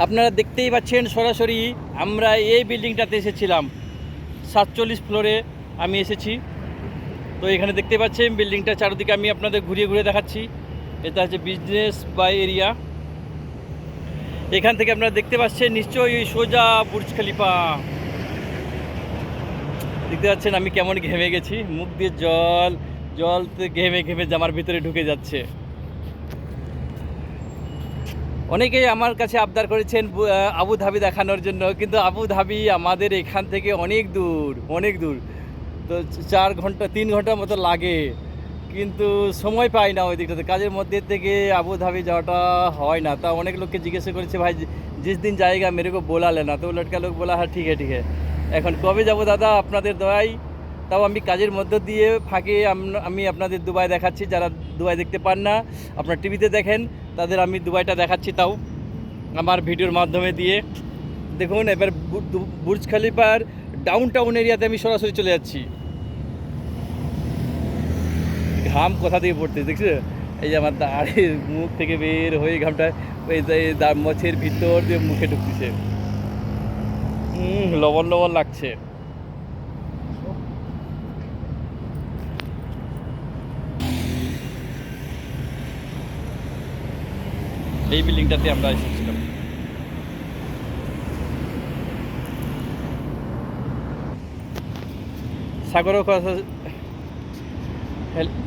আপনারা দেখতেই পাচ্ছেন সরাসরি আমরা এই বিল্ডিংটাতে এসেছিলাম। 47 ফ্লোরে আমি এসেছি। তো এখানে দেখতে পাচ্ছেন বিল্ডিংটা চারদিকে আমি আপনাদের ঘুরিয়ে ঘুরিয়ে দেখাচ্ছি। এটা হচ্ছে বিজনেস বাই এরিয়া। এখান থেকে আপনারা দেখতে পাচ্ছেন নিশ্চয়ই ওই সোজা বুর্জ খলিফা। দেখতে পাচ্ছেন আমি কেমন ঘেমে গেছি, মুখ দিয়ে জল জল ঘেমে ঘেমে জামার ভিতরে ঢুকে যাচ্ছে। অনেকেই আমার কাছে আবদার করেছেন আবু ধাবি দেখানোর জন্য, কিন্তু আবু ধাবি আমাদের এখান থেকে অনেক দূর অনেক দূর। তো 4 ঘন্টা 3 ঘন্টার মতো লাগে, কিন্তু সময় পাই না ওই দিকটাতে, কাজের মধ্যে থেকে আবু ধাবি যাওয়াটা হয় না। তা অনেক লোককে জিজ্ঞাসা করেছে, ভাই जिस दिन जाएगा मेरे को बोला लेना। तो लड़का लोग बोला हाँ ठीक है ठीक है। এখন কবে যাব দাদা আপনাদের দয়ায়। তাও আমি কাজের মধ্য দিয়ে ফাঁকে আমি আপনাদের দুবাই দেখাচ্ছি। যারা দুবাই দেখতে পান না, আপনার টিভিতে দেখেন, তাদের আমি দুবাইটা দেখাচ্ছি, তাও আমার ভিডিওর মাধ্যমে দিয়ে। দেখুন এবার বুর্জ খলিফার ডাউন টাউন এরিয়াতে আমি সরাসরি চলে যাচ্ছি। ঘাম কোথা থেকে পড়তে দেখছো, এই যে আমার দাঁড়ের মুখ থেকে বের হয়ে ঘামটা ওই মছের ভিতর দিয়ে মুখে ঢুকতেছে। লবণ লবণ লাগছে। এই বিল্ডিংটাতে আমরা এসেছিলাম। সাগরও কথা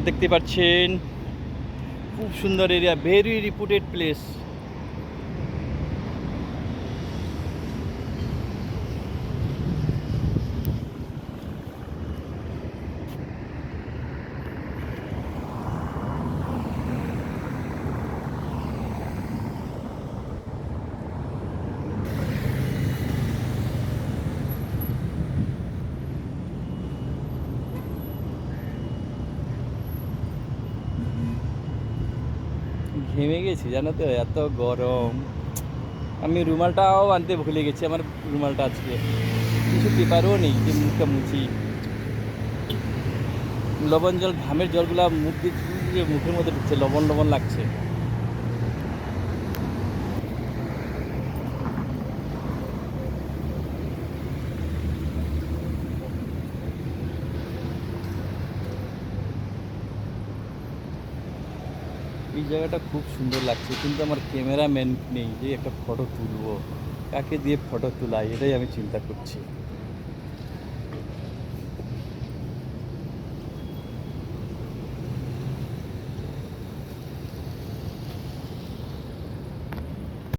দেখতে পাচ্ছেন, খুব সুন্দর এরিয়া, ভেরি রিপুটেড প্লেস। ঘেমে গেছি জানো তো, এত গরম। আমি রুমালটাও আনতে ভুলে গেছি, আমার রুমালটা আজকে কিছু পেপারও নেই যে মুখটা মুছি। লবণ জল, ঘামের জলগুলা মুখ দিয়ে মুখের মধ্যে ঢুকছে, লবণ লবণ লাগছে। এই জায়গাটা খুব সুন্দর লাগছে, কিন্তু আমার ক্যামেরাম্যান নেই যে একটা ফটো তুলবো। কাকে দিয়ে ফটো তোলাই, এটাই আমি চিন্তা করছি।